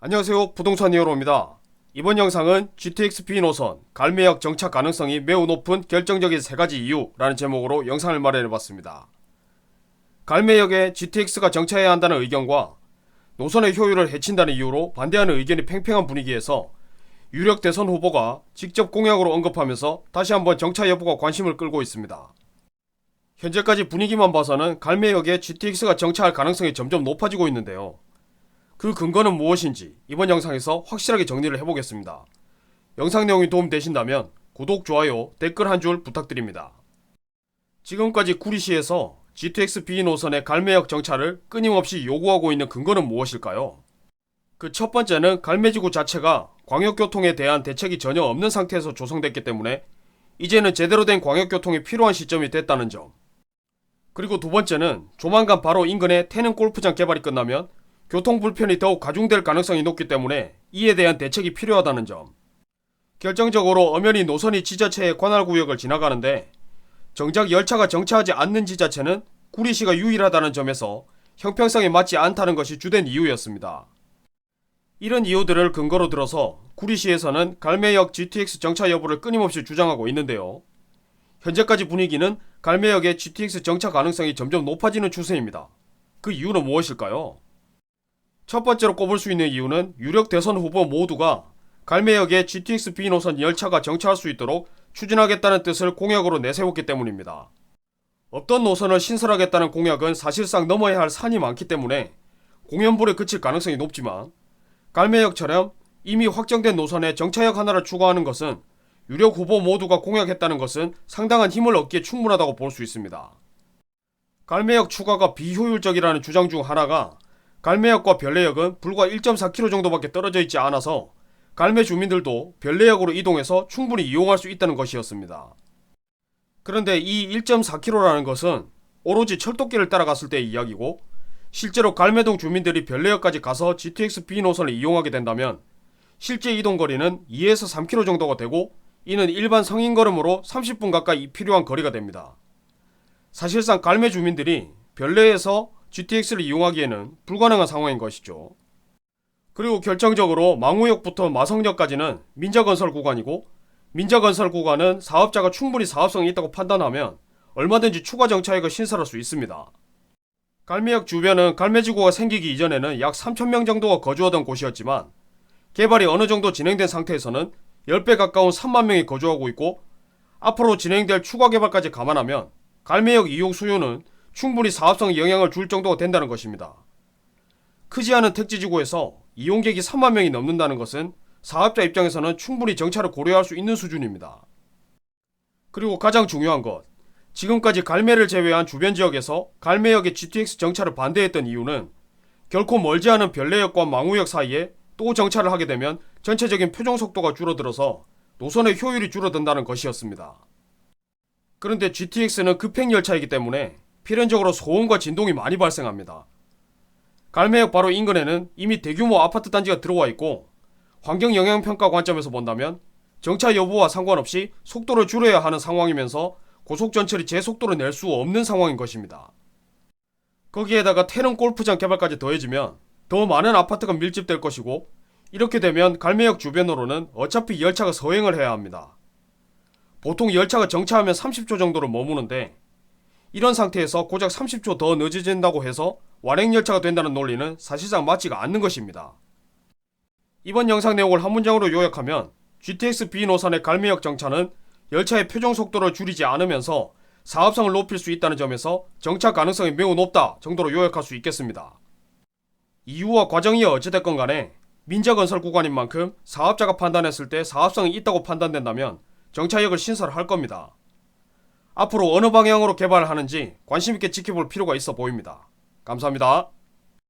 안녕하세요, 부동산 히어로입니다. 이번 영상은 GTX B 노선 갈매역 정착 가능성이 매우 높은 결정적인 3가지 이유라는 제목으로 영상을 마련해봤습니다. 갈매역에 GTX가 정차해야 한다는 의견과 노선의 효율을 해친다는 이유로 반대하는 의견이 팽팽한 분위기에서 유력 대선 후보가 직접 공약으로 언급하면서 다시 한번 정차 여부가 관심을 끌고 있습니다. 현재까지 분위기만 봐서는 갈매역에 GTX가 정차할 가능성이 점점 높아지고 있는데요. 그 근거는 무엇인지 이번 영상에서 확실하게 정리를 해보겠습니다. 영상 내용이 도움되신다면 구독, 좋아요, 댓글 한 줄 부탁드립니다. 지금까지 구리시에서 GTX B 노선의 갈매역 정차를 끊임없이 요구하고 있는 근거는 무엇일까요? 그 첫 번째는 갈매지구 자체가 광역교통에 대한 대책이 전혀 없는 상태에서 조성됐기 때문에 이제는 제대로 된 광역교통이 필요한 시점이 됐다는 점. 그리고 두 번째는 조만간 바로 인근에 태릉 골프장 개발이 끝나면 교통 불편이 더욱 가중될 가능성이 높기 때문에 이에 대한 대책이 필요하다는 점. 결정적으로 엄연히 노선이 지자체의 관할구역을 지나가는데 정작 열차가 정차하지 않는 지자체는 구리시가 유일하다는 점에서 형평성에 맞지 않다는 것이 주된 이유였습니다. 이런 이유들을 근거로 들어서 구리시에서는 갈매역 GTX 정차 여부를 끊임없이 주장하고 있는데요. 현재까지 분위기는 갈매역의 GTX 정차 가능성이 점점 높아지는 추세입니다. 그 이유는 무엇일까요? 첫 번째로 꼽을 수 있는 이유는 유력 대선 후보 모두가 갈매역에 GTX B 노선 열차가 정차할 수 있도록 추진하겠다는 뜻을 공약으로 내세웠기 때문입니다. 없던 노선을 신설하겠다는 공약은 사실상 넘어야 할 산이 많기 때문에 공연불에 그칠 가능성이 높지만 갈매역처럼 이미 확정된 노선에 정차역 하나를 추가하는 것은 유력 후보 모두가 공약했다는 것은 상당한 힘을 얻기에 충분하다고 볼 수 있습니다. 갈매역 추가가 비효율적이라는 주장 중 하나가 갈매역과 별내역은 불과 1.4km 정도밖에 떨어져 있지 않아서 갈매 주민들도 별내역으로 이동해서 충분히 이용할 수 있다는 것이었습니다. 그런데 이 1.4km라는 것은 오로지 철도길을 따라갔을 때의 이야기고 실제로 갈매동 주민들이 별내역까지 가서 GTX B 노선을 이용하게 된다면 실제 이동거리는 2에서 3km 정도가 되고 이는 일반 성인 걸음으로 30분 가까이 필요한 거리가 됩니다. 사실상 갈매 주민들이 별내에서 GTX를 이용하기에는 불가능한 상황인 것이죠. 그리고 결정적으로 망우역부터 마성역까지는 민자건설 구간이고 민자건설 구간은 사업자가 충분히 사업성이 있다고 판단하면 얼마든지 추가 정차역을 신설할 수 있습니다. 갈매역 주변은 갈매지구가 생기기 이전에는 약 3,000명 정도가 거주하던 곳이었지만 개발이 어느 정도 진행된 상태에서는 10배 가까운 3만 명이 거주하고 있고 앞으로 진행될 추가 개발까지 감안하면 갈매역 이용 수요는 충분히 사업성에 영향을 줄 정도가 된다는 것입니다. 크지 않은 택지지구에서 이용객이 3만 명이 넘는다는 것은 사업자 입장에서는 충분히 정차를 고려할 수 있는 수준입니다. 그리고 가장 중요한 것, 지금까지 갈매를 제외한 주변 지역에서 갈매역의 GTX 정차를 반대했던 이유는 결코 멀지 않은 별내역과 망우역 사이에 또 정차를 하게 되면 전체적인 표종 속도가 줄어들어서 노선의 효율이 줄어든다는 것이었습니다. 그런데 GTX는 급행열차이기 때문에 필연적으로 소음과 진동이 많이 발생합니다. 갈매역 바로 인근에는 이미 대규모 아파트 단지가 들어와 있고 환경영향평가 관점에서 본다면 정차 여부와 상관없이 속도를 줄여야 하는 상황이면서 고속전철이 제 속도를 낼 수 없는 상황인 것입니다. 거기에다가 태릉 골프장 개발까지 더해지면 더 많은 아파트가 밀집될 것이고 이렇게 되면 갈매역 주변으로는 어차피 열차가 서행을 해야 합니다. 보통 열차가 정차하면 30초 정도를 머무는데 이런 상태에서 고작 30초 더 늦어진다고 해서 완행열차가 된다는 논리는 사실상 맞지가 않는 것입니다. 이번 영상 내용을 한 문장으로 요약하면 GTX B 노선의 갈매역 정차는 열차의 표정 속도를 줄이지 않으면서 사업성을 높일 수 있다는 점에서 정차 가능성이 매우 높다 정도로 요약할 수 있겠습니다. 이유와 과정이 어찌됐건 간에 민자건설 구간인 만큼 사업자가 판단했을 때 사업성이 있다고 판단된다면 정차역을 신설할 겁니다. 앞으로 어느 방향으로 개발하는지 관심있게 지켜볼 필요가 있어 보입니다. 감사합니다.